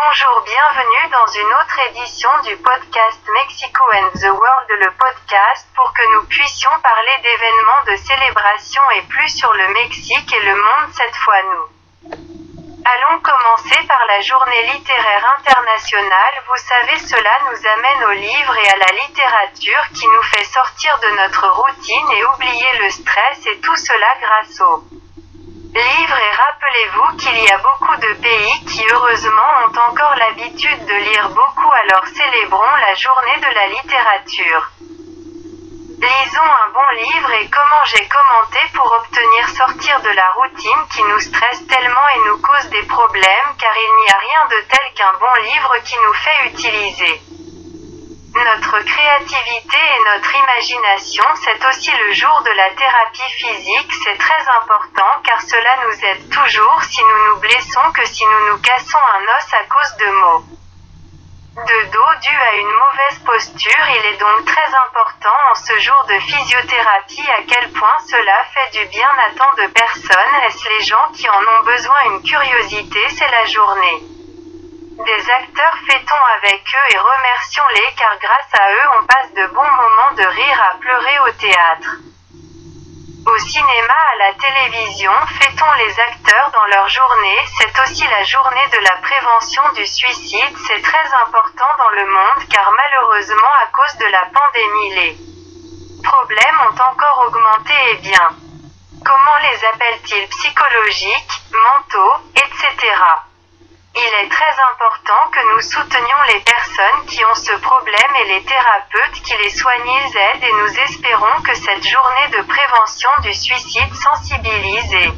Bonjour, bienvenue dans une autre édition du podcast Mexico and the World, le podcast pour que nous puissions parler d'événements de célébration et plus sur le Mexique et le monde cette fois nous. Allons commencer par la journée littéraire internationale. Vous savez, cela nous amène aux livres et à la littérature qui nous fait sortir de notre routine et oublier le stress et tout cela grâce aux livres. Et rappelez-vous qu'il y a beaucoup de pays qui heureusement ont encore l'habitude de lire beaucoup, alors célébrons la journée de la littérature. Lisons un bon livre et comment j'ai commenté pour obtenir sortir de la routine qui nous stresse tellement et nous cause des problèmes, car il n'y a rien de tel qu'un bon livre qui nous fait utiliser notre créativité et notre imagination. C'est aussi le jour de la thérapie physique, c'est très important car cela nous aide toujours si nous nous blessons que si nous nous cassons un os à cause de maux de dos dus à une mauvaise posture. Il est donc très important en ce jour de physiothérapie à quel point cela fait du bien à tant de personnes. Est-ce les gens qui en ont besoin? Une curiosité, c'est la journée des acteurs, fêtons avec eux et remercions-les car grâce à eux on passe de bons moments de rire à pleurer au théâtre, au cinéma, à la télévision. Fêtons les acteurs dans leur journée. C'est aussi la journée de la prévention du suicide. C'est très important dans le monde car malheureusement à cause de la pandémie les problèmes ont encore augmenté. Et bien, comment les appellent-ils? Psychologiques, mentaux, etc. Il est très important que nous soutenions les personnes qui ont ce problème et les thérapeutes qui les soignent. Ils aident et nous espérons que cette journée de prévention du suicide sensibilise et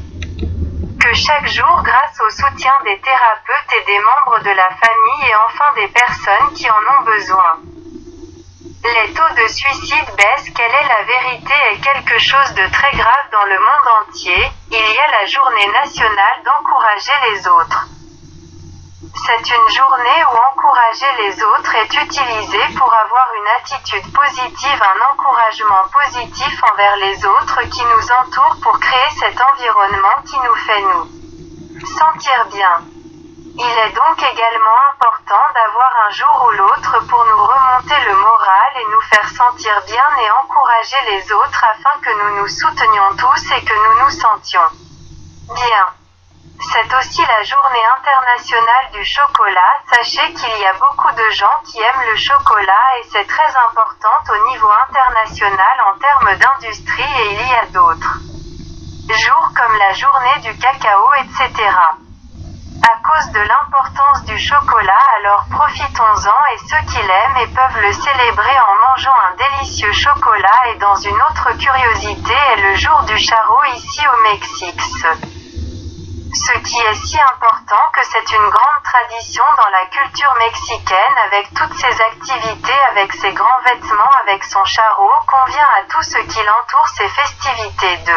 que chaque jour, grâce au soutien des thérapeutes et des membres de la famille et enfin des personnes qui en ont besoin, les taux de suicide baissent. Quelle est la vérité? Est quelque chose de très grave dans le monde entier. Il y a la journée nationale d'encourager les autres. C'est une journée où encourager les autres est utilisé pour avoir une attitude positive, un encouragement positif envers les autres qui nous entourent pour créer cet environnement qui nous fait nous sentir bien. Il est donc également important d'avoir un jour ou l'autre pour nous remonter le moral et nous faire sentir bien et encourager les autres afin que nous nous soutenions tous et que nous nous sentions bien. C'est aussi la journée internationale du chocolat. Sachez qu'il y a beaucoup de gens qui aiment le chocolat et c'est très important au niveau international en termes d'industrie, et il y a d'autres jours comme la journée du cacao, etc. À cause de l'importance du chocolat, alors profitons-en et ceux qui l'aiment et peuvent le célébrer en mangeant un délicieux chocolat. Et dans une autre curiosité est le jour du charro ici au Mexique. Ce qui est si important que c'est une grande tradition dans la culture mexicaine avec toutes ses activités, avec ses grands vêtements, avec son charro, convient à tout ce qui l'entoure, ses festivités de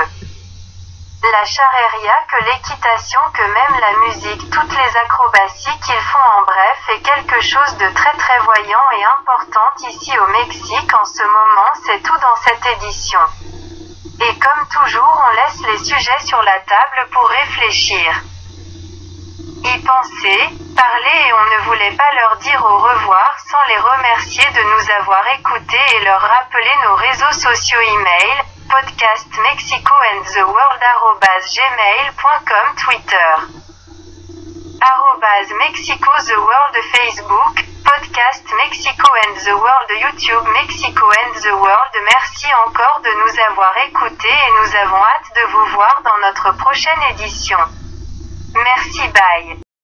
la charreria, que l'équitation, que même la musique, toutes les acrobaties qu'ils font, en bref, est quelque chose de très très voyant et important ici au Mexique en ce moment. C'est tout dans cette édition. Et comme toujours, on laisse les sujets sur la table pour réfléchir, y penser, parler, et on ne voulait pas leur dire au revoir sans les remercier de nous avoir écoutés et leur rappeler nos réseaux sociaux. Email, podcast Mexico and the World @gmail.com, Twitter @Mexico the World, Facebook, podcast Mexico and the World, YouTube Mexico and the World. Merci encore de nous avoir écoutés et nous avons hâte de vous voir dans notre prochaine édition. Merci, bye.